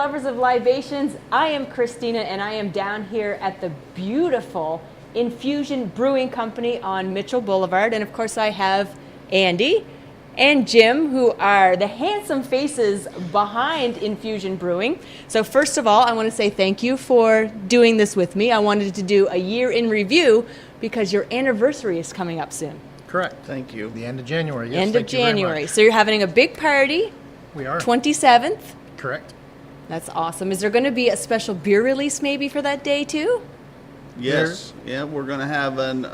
lovers of libations. I am Christina, and I am down here at the beautiful Infusion Brewing Company on Mitchell Boulevard. And of course, I have Andy and Jim, who are the handsome faces behind Infusion Brewing. So first of all, I want to say thank you for doing this with me. I wanted to do a year in review because your anniversary is coming up soon. Correct. Thank you. The end of January. Yes, End of January. So you're having a big party. We are. 27th. Correct. That's awesome. Is there going to be a special beer release maybe for that day too? Yes. Yeah, we're going to have an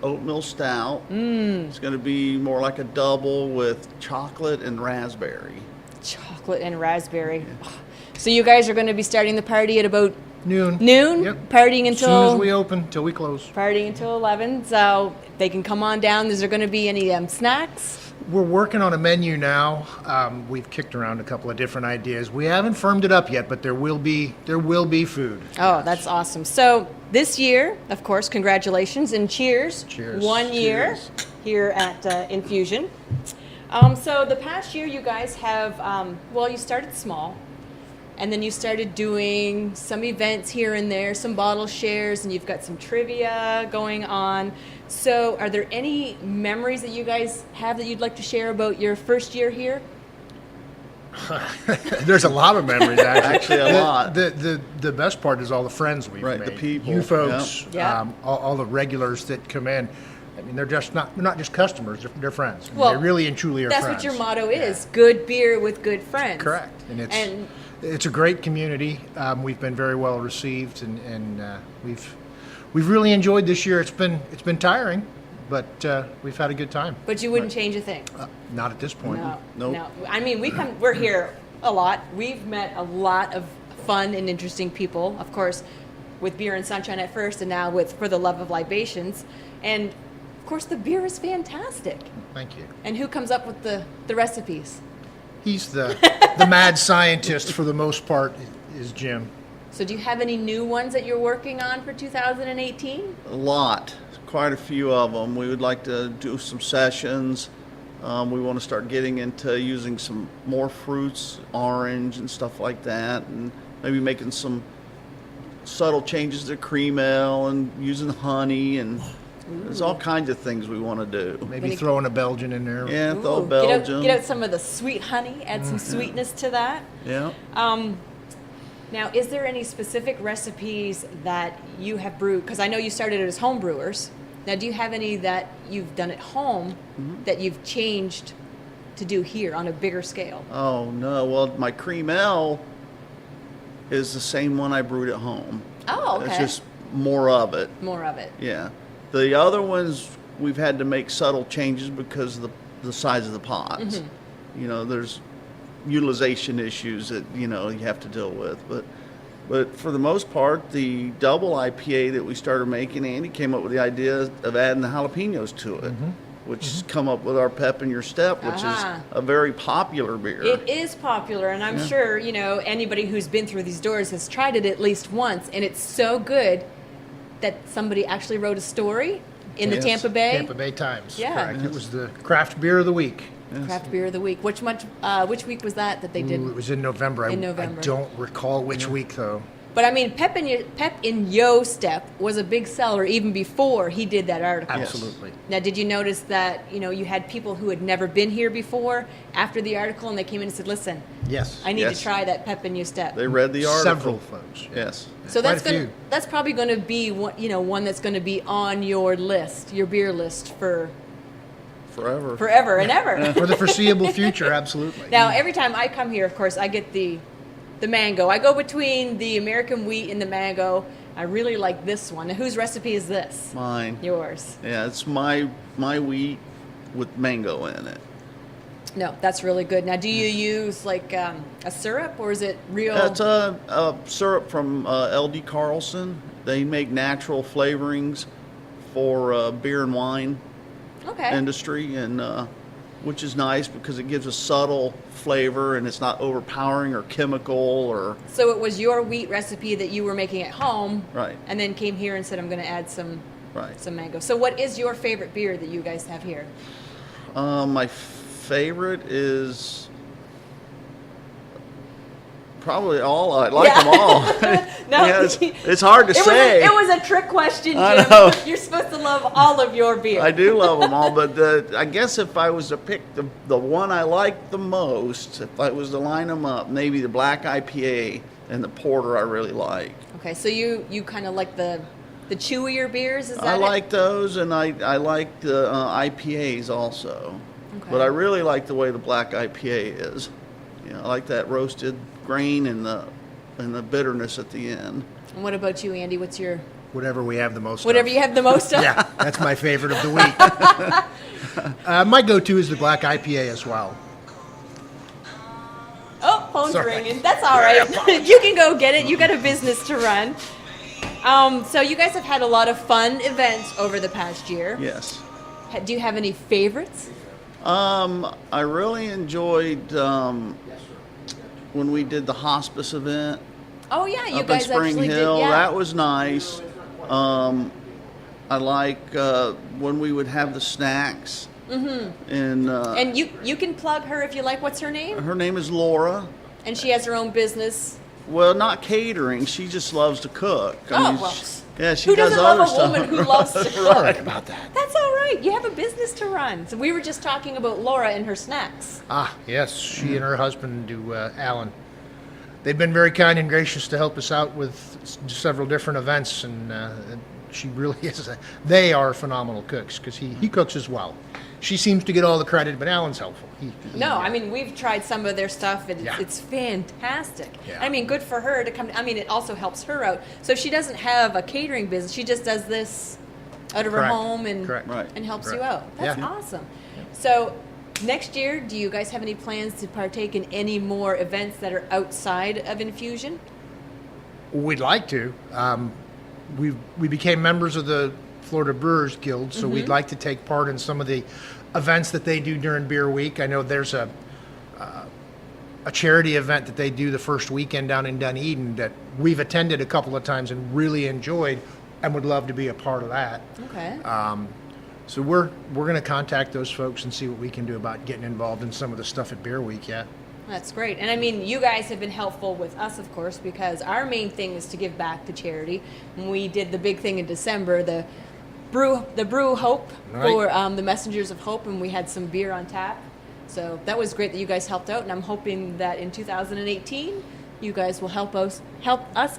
oatmeal stout. It's going to be more like a double with chocolate and raspberry. Chocolate and raspberry. Yeah. So you guys are going to be starting the party at about noon. Yep. Partying until... As soon as we open, till we close. Partying until 11. So they can come on down. Is there going to be any snacks? We're working on a menu now. We've kicked around a couple of different ideas. We haven't firmed it up yet, but there will be food. Oh, that's awesome. So this year, of course, congratulations and cheers. Cheers. 1 year here at Infusion. So the past year you guys have, you started small. And then you started doing some events here and there, some bottle shares, and you've got some trivia going on. So are there any memories that you guys have that you'd like to share about your first year here? There's a lot of memories, actually. Actually, a lot. The best part is all the friends we've made. The people. You folks, Yeah. all the regulars that come in. I mean, they're not just customers, they're friends. I mean, Well, they really and truly are That's friends. what your motto is, good beer with good friends. Correct. And it's a great community. We've been very well received, and we've really enjoyed this year. It's been tiring, but we've had a good time. But you wouldn't change a thing? Not at this point. No. I mean, we're here a lot. We've met a lot of fun and interesting people, of course, with Beer and Sunshine at first, and now for the Love of Libations. And of course, the beer is fantastic. Thank you. And who comes up with the recipes? He's the mad scientist for the most part, is Jim. So do you have any new ones that you're working on for 2018? A lot. Quite a few of them. We would like to do some sessions. We want to start getting into using some more fruits, orange and stuff like that, and maybe making some subtle changes to cream ale and using honey, and there's all kinds of things we want to do. Maybe throwing a Belgian in there. Yeah, throw a Belgian. Get out some of the sweet honey, add some sweetness to that. Yeah. Now, is there any specific recipes that you have brewed? Because I know you started as home brewers. Now, do you have any that you've done at home that you've changed to do here on a bigger scale? Oh, no. Well, my cream ale is the same one I brewed at home. Oh, okay. It's just more of it. More of it. Yeah. The other ones, we've had to make subtle changes because of the size of the pots. You know, there's utilization issues that, you have to deal with. But for the most part, the double IPA that we started making, Andy came up with the idea of adding the jalapenos to it, which has come up with our Pep in Your Step, which is a very popular beer. It is popular, and I'm sure, anybody who's been through these doors has tried it at least once, and it's so good that somebody actually wrote a story in the Tampa Bay. Tampa Bay Times. Yeah. Correct. It was the craft beer of the week. Yes. Craft beer of the week. Which week was that they did? It was in November. In November. I don't recall which week though. But I mean, Pep in Yo Step was a big seller even before he did that article. Absolutely. Now, did you notice that you had people who had never been here before after the article, and they came in and said, "Listen, Yes. I need to try that Pep in Yo Step." They read the article. Several folks. Yes. So Quite that's probably going to be one that's going to be on your list, your beer list for forever and ever. For the foreseeable future, absolutely. Now, every time I come here, of course, I get the mango. I go between the American wheat and the mango. I really like this one. Now, whose recipe is this? Mine. Yours. Yeah, it's my wheat with mango in it. No, that's really good. Now, do you use like a syrup, or is it real? That's a syrup from LD Carlson. They make natural flavorings for beer and wine industry, and which is nice because it gives a subtle flavor and it's not overpowering or chemical or. So it was your wheat recipe that you were making at home, right? And then came here and said, "I'm going to add some mango." So, what is your favorite beer that you guys have here? My favorite is Probably all. I like them all. No, Yeah, it's hard to it say. Was a trick question, Jim. I know. You're supposed to love all of your beer. I do love them all, but I guess if I was to pick the one I like the most, if I was to line them up, maybe the black IPA and the porter I really like. Okay, so you kind of like the chewier beers, is that I it? like those, and I like the IPAs also. Okay. But I really like the way the black IPA is. You know, I like that roasted grain and the bitterness at the end. And what about you, Andy? What's your Whatever we have the most whatever of. you have the most of? Yeah, that's my favorite of the week. My go-to is the black IPA as well. Oh, phone's Sorry. ringing. That's all right. You can go get it. You got a business to run. So you guys have had a lot of fun events over the past year. Yes. Do you have any favorites? I really enjoyed when we did the hospice event Oh yeah, you up guys in Spring actually Hill. did. Yeah. That was nice. I like when we would have the snacks. Mm-hmm. And you can plug her if you like. What's her name? Her name is Laura. And she has her own business. Well, not catering. She just loves to cook. Yeah, she who does doesn't other love a stuff. woman who loves to Sorry cook? about that. That's all right. You have a business to run. So we were just talking about Laura and her snacks. Ah, yes, she and her husband do, Alan. They've been very kind and gracious to help us out with several different events, and she really is. They are phenomenal cooks because he cooks as well. She seems to get all the credit, but Alan's helpful. No, I mean, we've tried some of their stuff, and Yeah. it's fantastic. Yeah. I mean, good for her to come. I mean, it also helps her out. So if she doesn't have a catering business, she just does this out of her Correct. home and Correct. Right. and helps you Correct. out. That's Yeah. awesome. So next year, do you guys have any plans to partake in any more events that are outside of Infusion? We'd like to. We became members of the Florida Brewers Guild, so we'd like to take part in some of the events that they do during Beer Week. I know there's a charity event that they do the first weekend down in Dunedin that we've attended a couple of times and really enjoyed, and would love to be a part of that. Okay. So we're going to contact those folks and see what we can do about getting involved in some of the stuff at Beer Week. Yeah. That's great. And I mean, you guys have been helpful with us, of course, because our main thing is to give back to charity. When we did the big thing in December, the Brew Hope Right. for the Messengers of Hope, and we had some beer on tap. So that was great that you guys helped out, and I'm hoping that in 2018, you guys will help us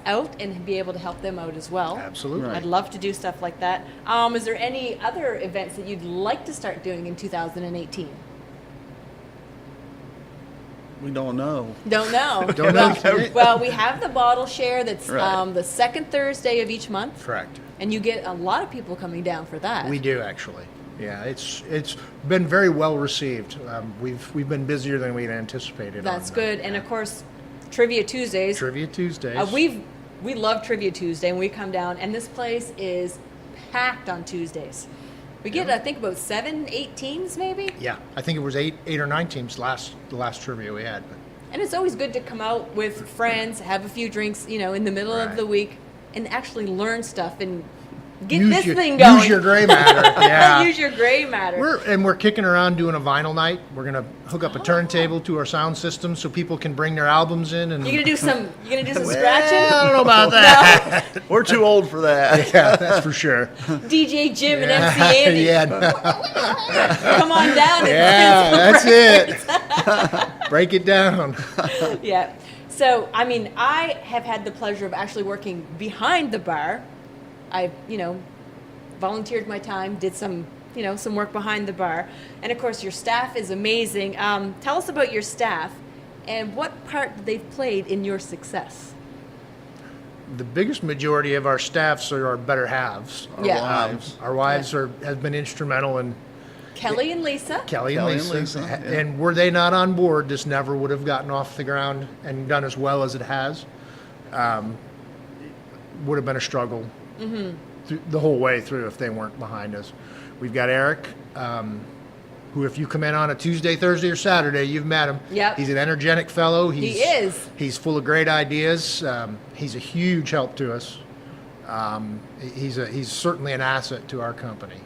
out and be able to help them out as well. Absolutely. Right. I'd love to do stuff like that. Is there any other events that you'd like to start doing in 2018? We don't know. Don't know. Don't know. Well, we have the bottle share that's Right. the second Thursday of each month, Correct. and you get a lot of people coming down for that. We do actually. Yeah, it's been very well received. We've been busier than we'd anticipated. That's on, good, and of course, Trivia Tuesdays. Trivia Tuesdays. We love Trivia Tuesday, and we come down, and this place is packed on Tuesdays. We get, I think, about 7-8 teams, maybe. Yeah, I think it was eight or nine teams the last trivia we had. But And it's always good to come out with friends, have a few drinks, in the middle of Right. the week, and actually learn stuff and get use this your, thing going. Use your gray matter. Yeah. Use your gray matter. We're kicking around doing a vinyl night. We're gonna hook up a turntable to our sound system so people can bring their albums in. And You gonna do some Well, scratching? I don't know about that. We're too old for that. Yeah, that's for sure. DJ Jim and MC Andy, Yeah, come on down. And yeah, that's it. Break it down. Yeah. So, I mean, I have had the pleasure of actually working behind the bar. I, volunteered my time, did some work behind the bar. And of course, your staff is amazing. Tell us about your staff and what part they've played in your success. The biggest majority of our staffs are our better halves. Yeah. Wives. Our wives have been instrumental in Kelly and Lisa. Kelly and Lisa. yeah. And were they not on board, this never would have gotten off the ground and done as well as it has. Would have been a struggle the whole way through if they weren't behind us. We've got Eric, who if you come in on a Tuesday, Thursday, or Saturday, you've met him. Yep. He's an energetic fellow. He is. He's full of great ideas. He's a huge help to us. He's certainly an asset to our company.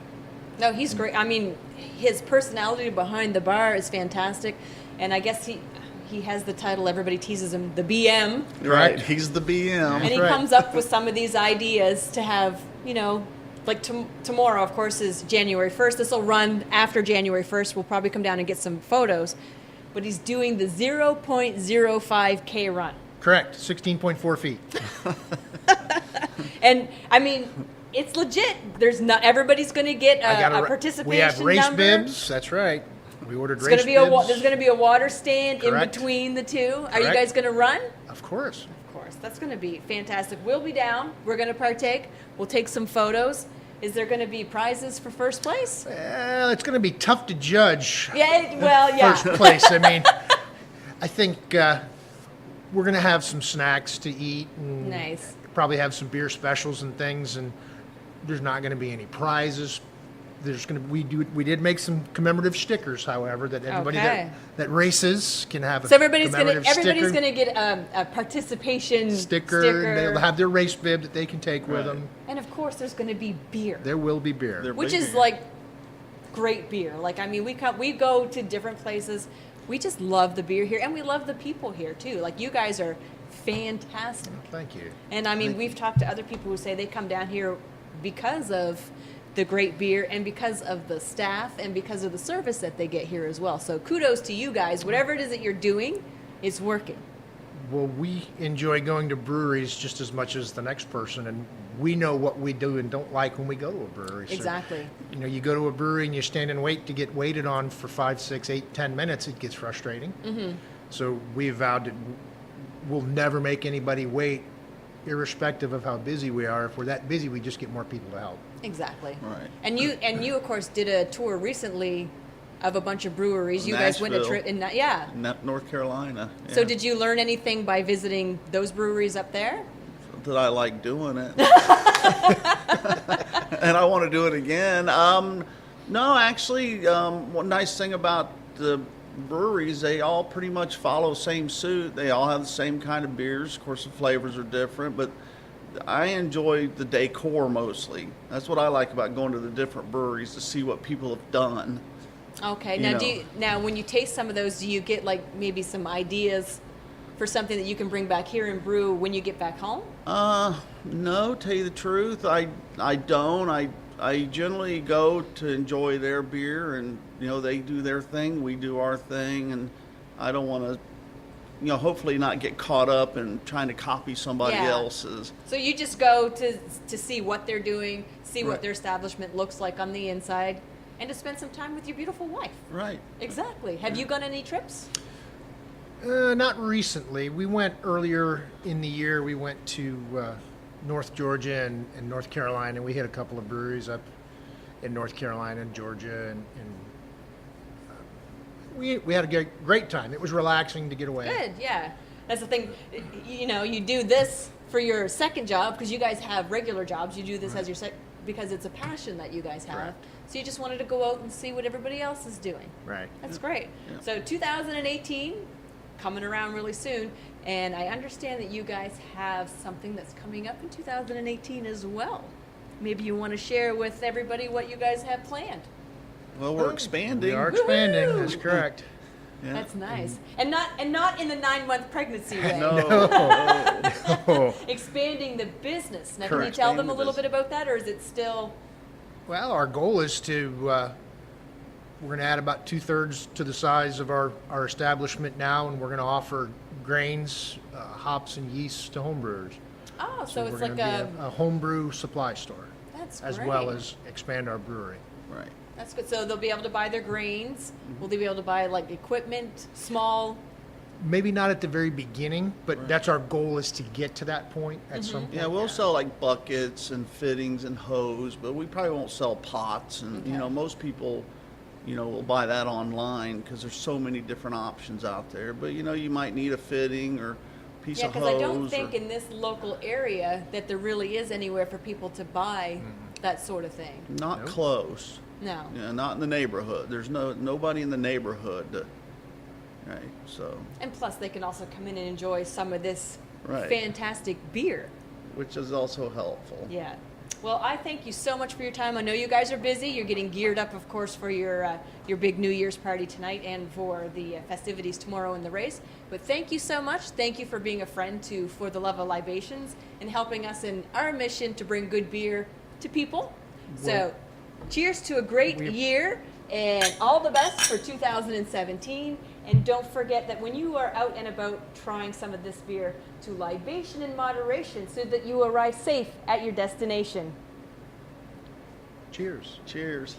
No, he's great. I mean, his personality behind the bar is fantastic, and I guess he has the title, everybody teases him, the BM. Right. He's the BM. And he right. comes up with some of these ideas to have, like tomorrow, of course, is January 1st. This will run after January 1st. We'll probably come down and get some photos. But he's doing the 0.05K run. Correct. 16.4 feet. And, I mean, it's legit. There's not everybody's going to get a participation We have race number. bibs. That's right. We ordered It's race gonna be bibs. there's going to be a water stand Correct. in between the two. Are you Correct. guys going to run? Of course. Of course. That's going to be fantastic. We'll be down. We're going to partake. We'll take some photos. Is there going to be prizes for first place? Well, it's going to be tough to judge. Yeah. First place. I mean, I think we're going to have some snacks to eat. And Nice. Probably have some beer specials and things. And there's not going to be any prizes. We did make some commemorative stickers, however, that everybody Okay. that races can have a So everybody's commemorative sticker. going to get a participation sticker. And they'll have their race bib that they can take with Right. them. And of course, there's going to be beer, There will be beer. There- which big is beer. like great beer. Like, I mean, we go to different places. We just love the beer here, and we love the people here too. Like, you guys are fantastic. Thank you. And I mean, we've talked to other people who say they come down here because of the great beer and because of the staff and because of the service that they get here as well. So kudos to you guys. Whatever it is that you're doing, it's working. Well, we enjoy going to breweries just as much as the next person, and we know what we do and don't like when we go to a brewery. So, Exactly. you go to a brewery and you stand and wait to get waited on for 5, 6, 8, 10 minutes, it gets frustrating. Mm-hmm. So we vowed that we'll never make anybody wait, irrespective of how busy we are. If we're that busy, we just get more people to help. Exactly. Right. And you of course did a tour recently of a bunch of breweries. You guys went a Nashville. trip in yeah. North Carolina. So yeah. did you learn anything by visiting those breweries up there? That I like doing it. And I want to do it again. No, actually, one nice thing about the breweries, they all pretty much follow same suit. They all have the same kind of beers. Of course, the flavors are different, but I enjoy the decor mostly. That's what I like about going to the different breweries, to see what people have done. Okay. You Now, when you taste some of those, do you get like maybe some ideas for something that you can bring back here and brew when you get back home? No, tell you the truth, I don't. I generally go to enjoy their beer, and they do their thing, we do our thing, and I don't want to, hopefully not get caught up in trying to copy somebody Yeah. else's. So you just go to see what they're doing, see what Right. their establishment looks like on the inside, and to spend some time with your beautiful wife. Right. Exactly. Have you gone any trips? Not recently. We went earlier in the year. We went to North Georgia and North Carolina. We hit a couple of breweries up in North Carolina and Georgia, and we had a great time. It was relaxing to get away. Good, yeah. That's the thing. You do this for your second job because you guys have regular jobs. You do this as your because it's a passion that you guys have. Correct. So you just wanted to go out and see what everybody else is doing. Right. That's great. Yeah. So 2018, coming around really soon, and I understand that you guys have something that's coming up in 2018 as well. Maybe you want to share with everybody what you guys have planned. Well, we're expanding. We are expanding. Woohoo! That's correct. Yeah. That's nice, and not in the 9-month pregnancy way. No. Oh. Expanding the business. Now, can you Correct. tell them Expanding a the little bit business. about that, or is it still? Well, our goal is to, we're going to add about 2/3 to the size of our establishment now, and we're going to offer grains, hops, and yeasts to homebrewers. Oh, so we're it's going like to be a homebrew supply store, that's as great. well as expand our brewery. Right. That's good. So they'll be able to buy their grains. Will they be able to buy like equipment, small? Maybe not at the very beginning, but that's our goal, is to get to that point at some point. Yeah, we'll sell like buckets and fittings and hose, but we probably won't sell pots. And Okay. most people, will buy that online because there's so many different options out there. But you might need a fitting or piece Yeah, of because hose. I don't think or, in this local area that there really is anywhere for people to buy that sort of thing. not Nope. close. No. Yeah, not in the neighborhood. There's nobody in the neighborhood. Right. So, And plus, they can also come in and enjoy some of this Right. fantastic beer. which is also helpful. Yeah. Well, I thank you so much for your time. I know you guys are busy. You're getting geared up, of course, for your big New Year's party tonight and for the festivities tomorrow in the race. But thank you so much. Thank you for being a friend to For the Love of Libations and helping us in our mission to bring good beer to people. So, cheers to a great year and all the best for 2017. And don't forget that when you are out and about trying some of this beer, to libation in moderation so that you arrive safe at your destination. Cheers. Cheers.